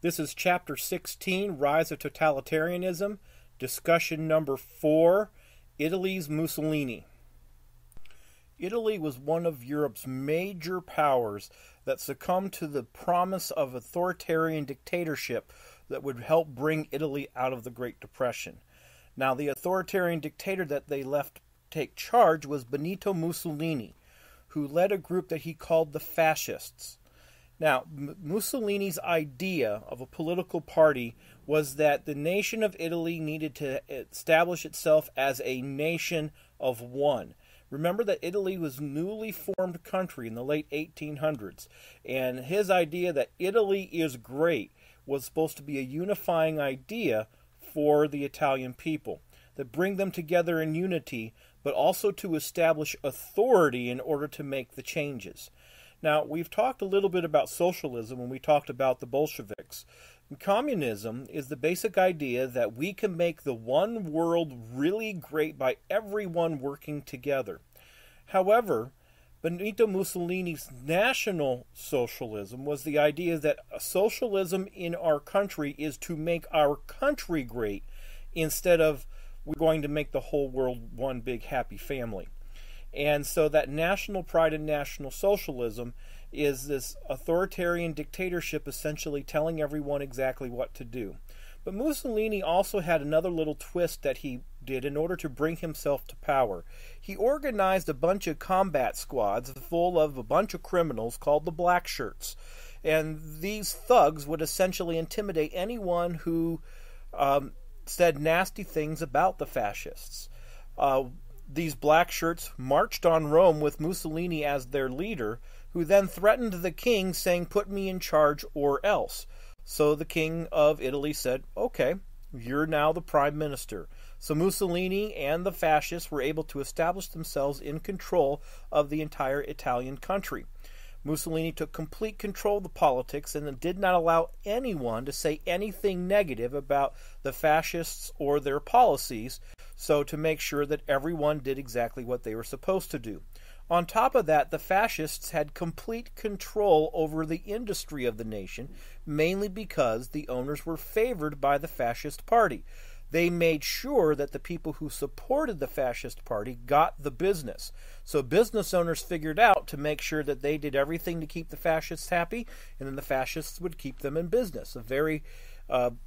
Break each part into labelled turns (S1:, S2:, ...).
S1: This is Chapter 16, Rise of Totalitarianism, discussion number 4, Italys Mussolini. Italy was one of Europe's major powers that succumbed to the promise of authoritarian dictatorship that would help bring Italy out of the Great Depression. Now, the authoritarian dictator that they left take charge was Benito Mussolini, who led a group that he called the Fascists. Now, Mussolini's idea of a political party was that the nation of Italy needed to establish itself as a nation of one. Remember that Italy was a newly formed country in the late 1800s, and his idea that Italy is great was supposed to be a unifying idea for the Italian people, that bring them together in unity, but also to establish authority in order to make the changes. Now, we've talked a little bit about socialism when we talked about the Bolsheviks. Communism is the basic idea that we can make the one world really great by everyone working together. However, Benito Mussolini's National Socialism was the idea that socialism in our country is to make our country great instead of we're going to make the whole world one big happy family. And so that national pride and national socialism is this authoritarian dictatorship essentially telling everyone exactly what to do. But Mussolini also had another little twist that he did in order to bring himself to power. He organized a bunch of combat squads full of a bunch of criminals called the Black Shirts. And these thugs would essentially intimidate anyone who said nasty things about the fascists. These Black Shirts marched on Rome with Mussolini as their leader, who then threatened the king, saying, "Put me in charge or else." So the king of Italy said, "Okay, you're now the prime minister." So Mussolini and the fascists were able to establish themselves in control of the entire Italian country. Mussolini took complete control of the politics and did not allow anyone to say anything negative about the fascists or their policies, so to make sure that everyone did exactly what they were supposed to do. On top of that, the fascists had complete control over the industry of the nation, mainly because the owners were favored by the fascist party. They made sure that the people who supported the fascist party got the business. So business owners figured out to make sure that they did everything to keep the fascists happy, and then the fascists would keep them in business. A very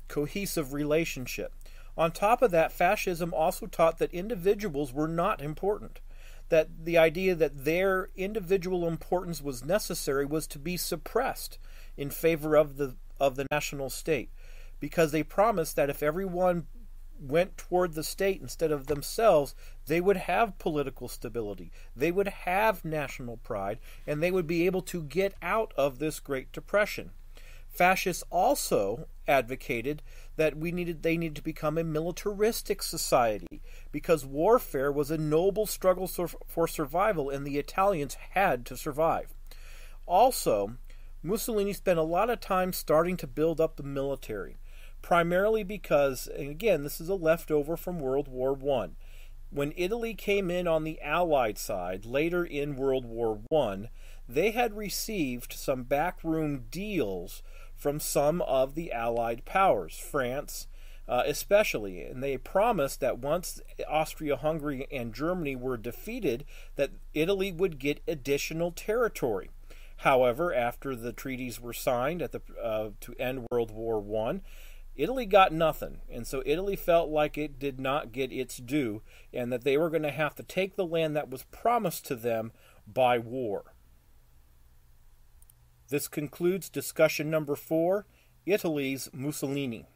S1: cohesive relationship. On top of that, fascism also taught that individuals were not important. That the idea that their individual importance was necessary was to be suppressed in favor of the national state, because they promised that if everyone went toward the state instead of themselves, they would have political stability, they would have national pride, and they would be able to get out of this Great Depression. Fascists also advocated that they needed to become a militaristic society, because warfare was a noble struggle for survival, and the Italians had to survive. Also, Mussolini spent a lot of time starting to build up the military, primarily because, and again, this is a leftover from World War I. When Italy came in on the Allied side, later in World War I, they had received some backroom deals from some of the Allied powers, France especially, and they promised that once Austria-Hungary and Germany were defeated, that Italy would get additional territory. However, after the treaties were signed to end World War I, Italy got nothing, and so Italy felt like it did not get its due, and that they were going to have to take the land that was promised to them by war. This concludes discussion number 4, Italys Mussolini.